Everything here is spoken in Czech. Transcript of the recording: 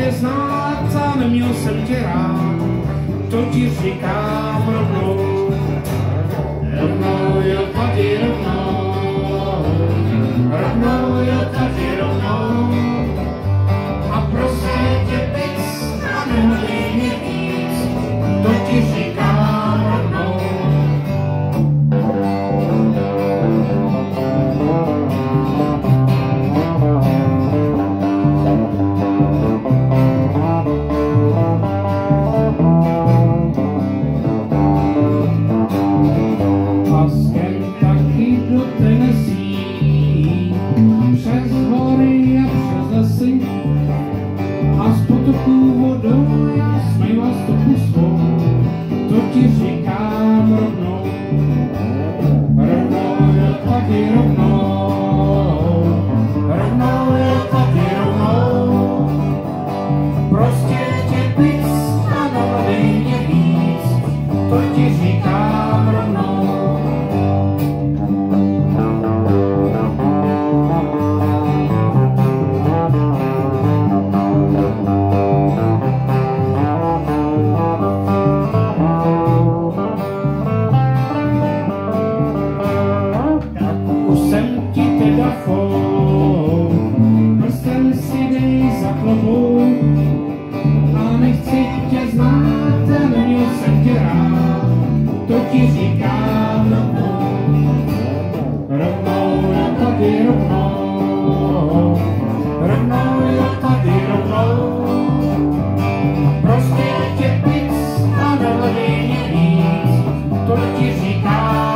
tě znát a neměl jsem tě rád, to ti říkám rovnou. Rovnou, jo, tady rovnou, rovnou, jo, tady rovnou. A prostě tě bys a nehodej mě víc, to ti říkám rovnou. Přes hory a přes lesy a z potoků vodou já smývá stopu svou, to ti říkám rovnou. Rovnou je tady rovnou, rovnou je tady rovnou. Prostě tě bys a nehodej mě víc, to ti říkám rovnou. Prstem si dej za klobou a nechci tě znát, neměl jsem tě rád, to ti říkám rovnou. Rovnou je tady rovnou, rovnou je tady rovnou. Prostě tě bys a nehodej mě víc, to ti říkám.